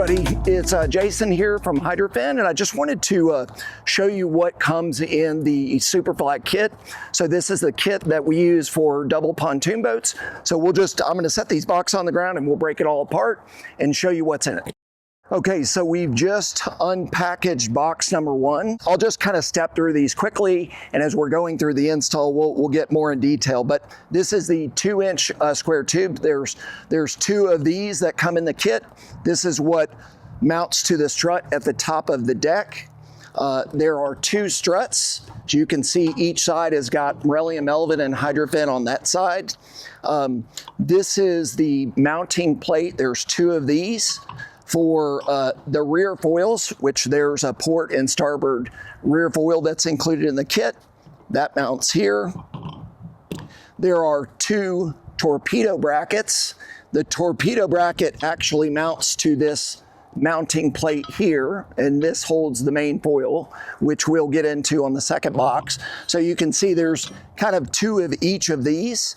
everybody, it's Jason here from Hydrofin, and I just wanted to show you what comes in the Superfly kit. So this is the kit that we use for double pontoon boats. So I'm going to set these boxes on the ground and we'll break it all apart and show you what's in it. Okay, so we've just unpackaged box number 1. I'll just kind of step through these quickly, and as we're going through the install, we'll get more in detail. But this is the 2-inch square tube. There's 2 of these that come in the kit. This is what mounts to the strut at the top of the deck. There are 2 struts. As you can see, each side has got beryllium elevate and hydrofin on that side. This is the mounting plate. There's 2 of these. For the rear foils, which there's a port and starboard rear foil that's included in the kit, that mounts here. There are 2 torpedo brackets. The torpedo bracket actually mounts to this mounting plate here, and this holds the main foil, which we'll get into on the second box. So you can see there's kind of 2 of each of these.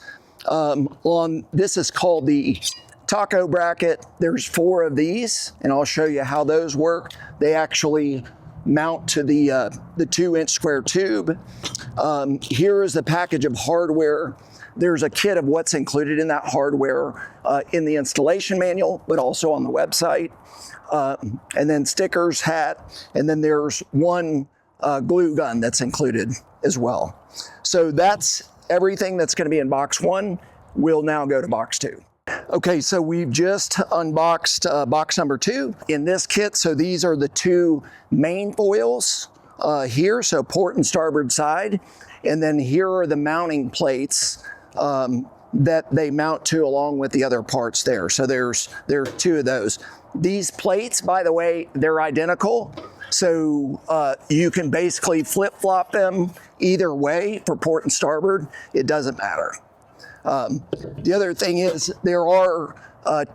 This is called the taco bracket. There's 4 of these, and I'll show you how those work. They actually mount to the 2-inch square tube. Here is the package of hardware. There's a kit of what's included in that hardware in the installation manual, but also on the website. And then stickers, hat, and then there's 1 glue gun that's included as well. So that's everything that's going to be in box 1. We'll now go to box 2. Okay, so we've just unboxed box number 2 in this kit. So these are the 2 main foils here, so port and starboard side. And then here are the mounting plates that they mount to along with the other parts there. So there's 2 of those. These plates, by the way, they're identical. So you can basically flip-flop them either way for port and starboard. It doesn't matter. The other thing is there are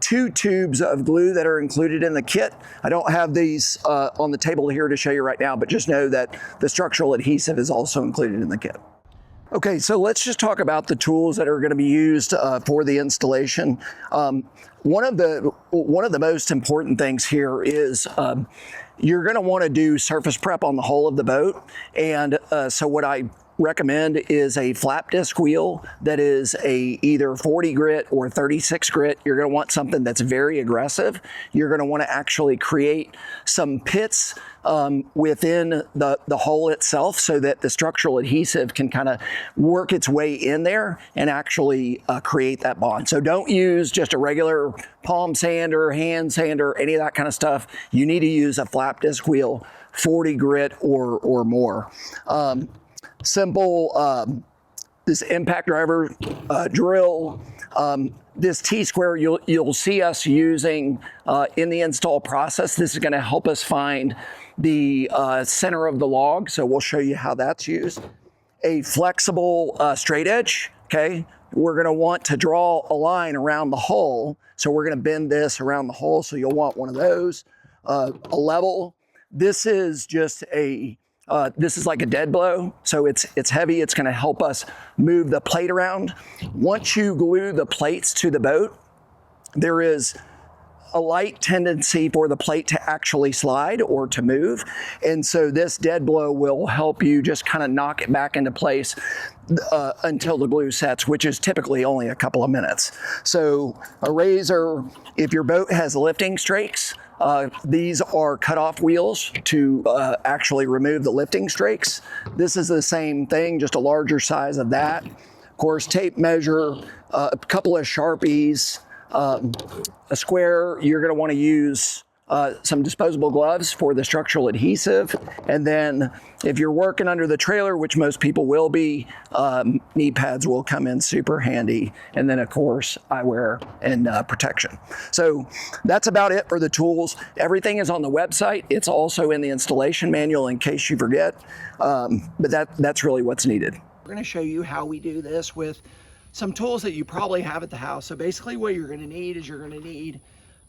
2 tubes of glue that are included in the kit. I don't have these on the table here to show you right now, but just know that the structural adhesive is also included in the kit. Okay, so let's just talk about the tools that are going to be used for the installation. One of the most important things here is you're going to want to do surface prep on the hull of the boat, and so what I recommend is a flap disc wheel that is either 40 grit or 36 grit. You're going to want something that's very aggressive. You're going to want to actually create some pits within the hull itself so that the structural adhesive can kind of work its way in there and actually create that bond. So don't use just a regular palm sander, hand sander, any of that kind of stuff. You need to use a flap disc wheel, 40 grit or more. Simple, this impact driver drill, this T-square you'll see us using in the install process. This is going to help us find the center of the log, so we'll show you how that's used. A flexible straight edge, okay? We're going to want to draw a line around the hull, so we're going to bend this around the hull, so you'll want one of those. A level. This is just this is like a dead blow, so it's heavy. It's going to help us move the plate around. Once you glue the plates to the boat, there is a light tendency for the plate to actually slide or to move, and so this dead blow will help you just kind of knock it back into place until the glue sets, which is typically only a couple of minutes. So a razor, if your boat has lifting strakes, these are cut-off wheels to actually remove the lifting strakes. This is the same thing, just a larger size of that. Of course, tape measure, a couple of Sharpies, a square. You're going to want to use some disposable gloves for the structural adhesive. And then if you're working under the trailer, which most people will be, knee pads will come in super handy. And then of course, eyewear and protection. So that's about it for the tools. Everything is on the website. It's also in the installation manual in case you forget. But that's really what's needed. We're going to show you how we do this with some tools that you probably have at the house. So basically what you're going to need is you're going to need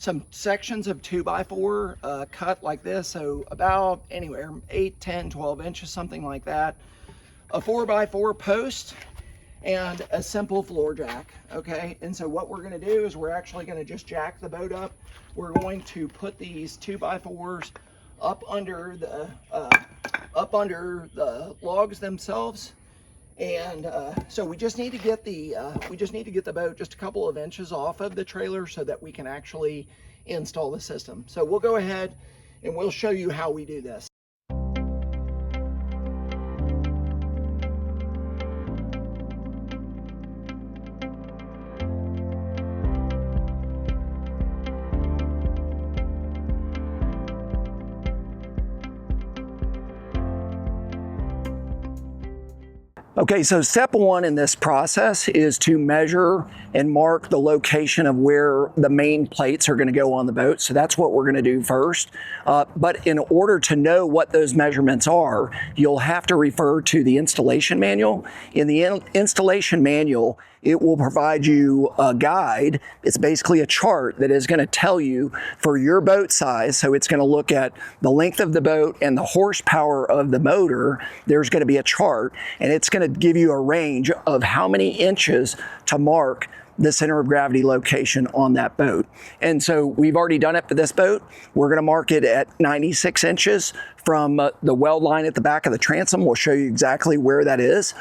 some sections of 2x4 cut like this, so about anywhere 8, 10, 12 inches, something like that. A 4x4 post, and a simple floor jack, okay? And so what we're gonna do is we're actually gonna just jack the boat up. We're going to put these 2x4s up under the logs themselves. And so we just need to get the boat just a couple of inches off of the trailer so that we can actually install the system. So we'll go ahead and we'll show you how we do this. Okay, so step one in this process is to measure and mark the location of where the main plates are going to go on the boat. So that's what we're going to do first. But in order to know what those measurements are, you'll have to refer to the installation manual. In the installation manual, it will provide you a guide. It's basically a chart that is going to tell you for your boat size. So it's going to look at the length of the boat and the horsepower of the motor. There's going to be a chart, and it's going to give you a range of how many inches to mark the center of gravity location on that boat. And so we've already done it for this boat. We're going to mark it at 96 inches from the weld line at the back of the transom. We'll show you exactly where that is.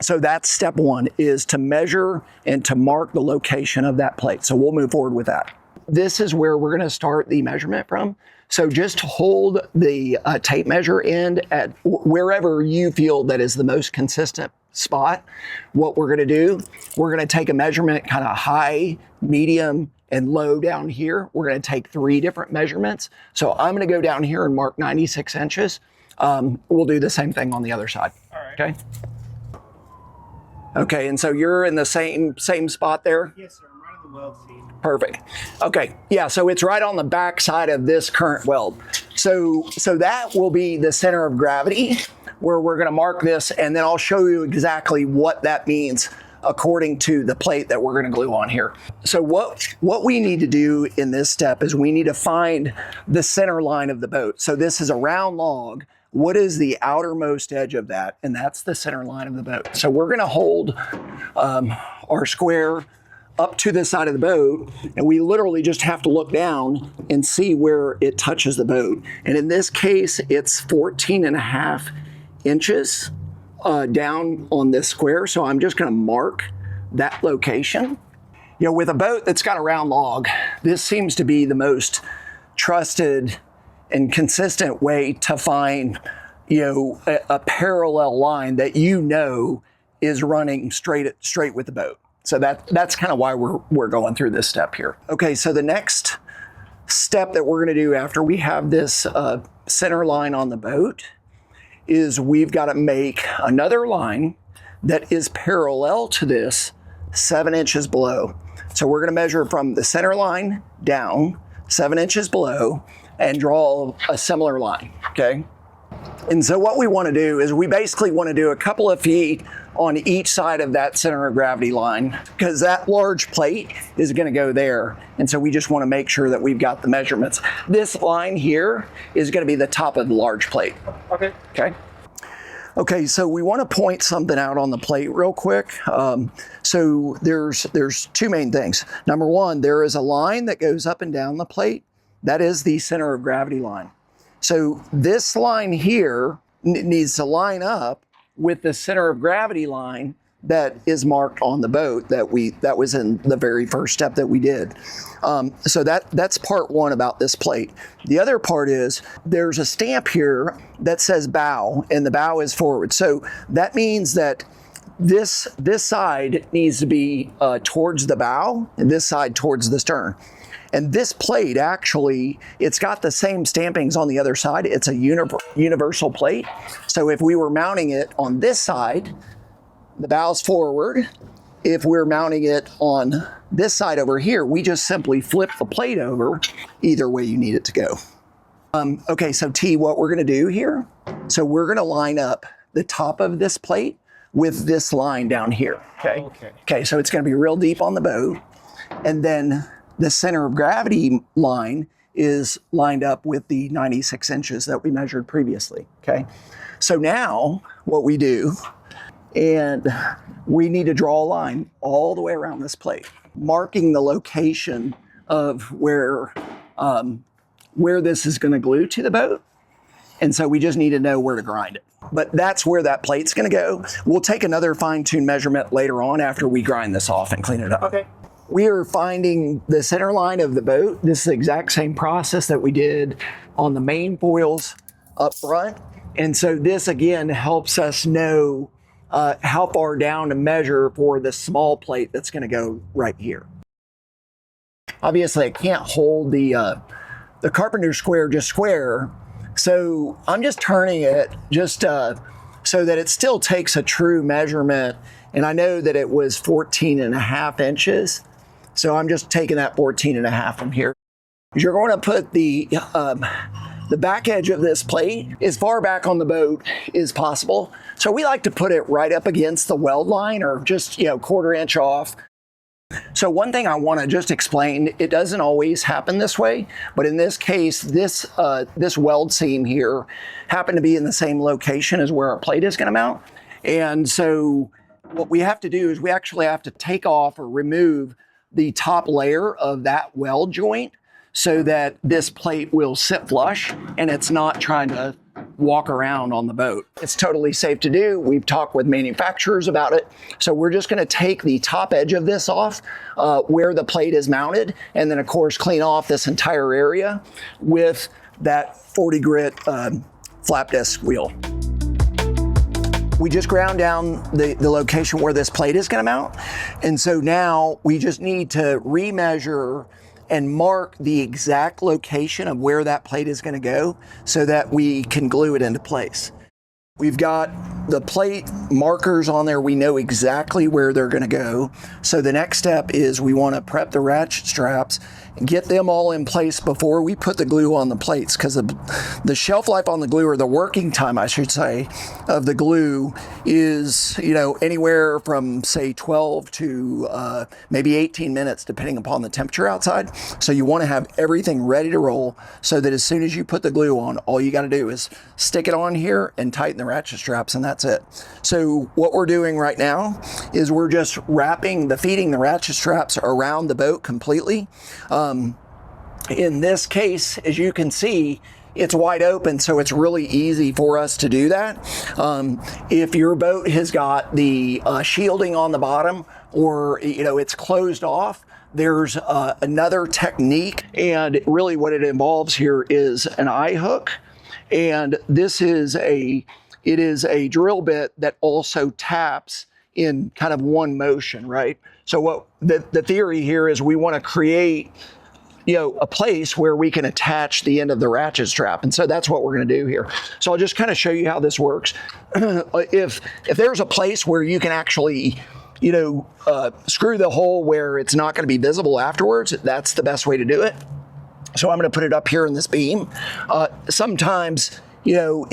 So that's step one, is to measure and to mark the location of that plate. So we'll move forward with that. This is where we're going to start the measurement from. So just hold the tape measure end at wherever you feel that is the most consistent spot. What we're going to do, we're going to take a measurement kind of high, medium, and low down here. We're going to take 3 different measurements. So I'm going to go down here and mark 96 inches. We'll do the same thing on the other side. All right. Okay. Okay, and so you're in the same spot there? Yes, sir. I'm right on the weld seat. Perfect. Okay, yeah, so it's right on the back side of this current weld. So that will be the center of gravity where we're going to mark this, and then I'll show you exactly what that means according to the plate that we're going to glue on here. So what we need to do in this step is we need to find the center line of the boat. So this is a round log. What is the outermost edge of that? And that's the center line of the boat. So we're going to hold our square up to the side of the boat, and we literally just have to look down and see where it touches the boat. And in this case, it's 14.5 inches down on this square. So I'm just going to mark that location. You know, with a boat that's got a round log, this seems to be the most trusted and consistent way to find, you know, a parallel line that you know is running straight with the boat. So that's kind of why we're going through this step here. Okay, so the next step that we're going to do after we have this center line on the boat is we've got to make another line that is parallel to this 7 inches below. So we're going to measure from the center line down 7 inches below and draw a similar line, okay? And so what we want to do is we basically want to do a couple of feet on each side of that center of gravity line, because that large plate is going to go there. And so we just want to make sure that we've got the measurements. This line here is going to be the top of the large plate. Okay. Okay. Okay, so we want to point something out on the plate real quick. So there's 2 main things. Number one, there is a line that goes up and down the plate. That is the center of gravity line. So this line here needs to line up with the center of gravity line that is marked on the boat that was in the very first step that we did. So that's part one about this plate. The other part is there's a stamp here that says bow, and the bow is forward. So that means that this side needs to be towards the bow and this side towards the stern. And this plate actually, it's got the same stampings on the other side. It's a universal plate. So if we were mounting it on this side, the bow's forward. If we're mounting it on this side over here, we just simply flip the plate over either way you need it to go. Okay, so T, what we're gonna do here, so we're gonna line up the top of this plate with this line down here, okay? Okay, so it's gonna be real deep on the boat. And then the center of gravity line is lined up with the 96 inches that we measured previously, okay? So now what we do And we need to draw a line all the way around this plate, marking the location of where this is going to glue to the boat. And so we just need to know where to grind it. But that's where that plate's going to go. We'll take another fine-tune measurement later on after we grind this off and clean it up. Okay. We are finding the center line of the boat. This is the exact same process that we did on the main foils up front. And so this, again, helps us know how far down to measure for the small plate that's going to go right here. Obviously, I can't hold the carpenter square just square, so I'm just turning it just so that it still takes a true measurement. And I know that it was 14.5 inches. So I'm just taking that 14.5 from here. You're going to put the back edge of this plate as far back on the boat as possible. So we like to put it right up against the weld line, or just, 1/4 inch off. So one thing I want to just explain, it doesn't always happen this way, but in this case, this weld seam here happened to be in the same location as where our plate is going to mount. And so what we have to do is we actually have to take off or remove the top layer of that weld joint so that this plate will sit flush and it's not trying to walk around on the boat. It's totally safe to do. We've talked with manufacturers about it. So we're just going to take the top edge of this off where the plate is mounted, and then of course clean off this entire area with that 40 grit flap disc wheel. We just ground down the location where this plate is going to mount. And so now we just need to remeasure and mark the exact location of where that plate is going to go so that we can glue it into place. We've got the plate markers on there. We know exactly where they're going to go. So the next step is we want to prep the ratchet straps and get them all in place before we put the glue on the plates, because the shelf life on the glue, or the working time, I should say, of the glue is, anywhere from say 12 to maybe 18 minutes, depending upon the temperature outside. So you want to have everything ready to roll so that as soon as you put the glue on, all you got to do is stick it on here and tighten the ratchet straps, and that's it. So what we're doing right now is we're just feeding the ratchet straps around the boat completely. In this case, as you can see, it's wide open, so it's really easy for us to do that. If your boat has got the shielding on the bottom, or it's closed off, there's another technique, and really what it involves here is an eye hook, and this is a drill bit that also taps in kind of one motion, right? So what the theory here is, we want to create a place where we can attach the end of the ratchet strap. And so that's what we're going to do here. So I'll just kind of show you how this works. If there's a place where you can actually screw the hole where it's not going to be visible afterwards, that's the best way to do it. So I'm going to put it up here in this beam. Sometimes you're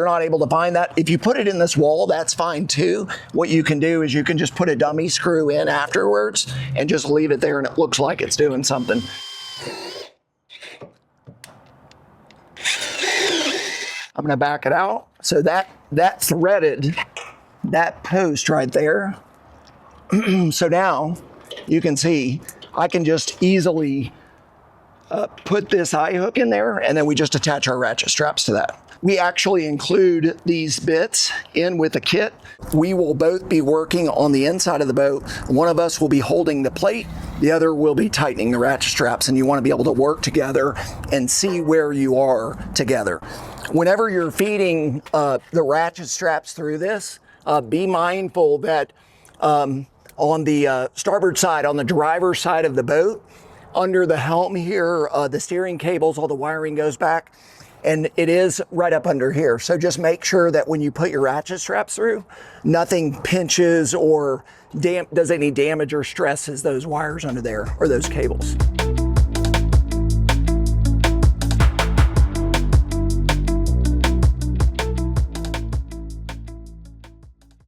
not able to find that. If you put it in this wall, that's fine too. What you can do is you can just put a dummy screw in afterwards and just leave it there, and it looks like it's doing something. I'm gonna back it out. So that threaded that post right there. So now you can see I can just easily put this eye hook in there, and then we just attach our ratchet straps to that. We actually include these bits in with the kit. We will both be working on the inside of the boat. One of us will be holding the plate, the other will be tightening the ratchet straps, and you want to be able to work together and see where you are together. Whenever you're feeding the ratchet straps through this, be mindful that on the starboard side, on the driver's side of the boat, under the helm here, the steering cables, all the wiring goes back, and it is right up under here. So just make sure that when you put your ratchet straps through, nothing pinches or does any damage or stresses those wires under there, or those cables.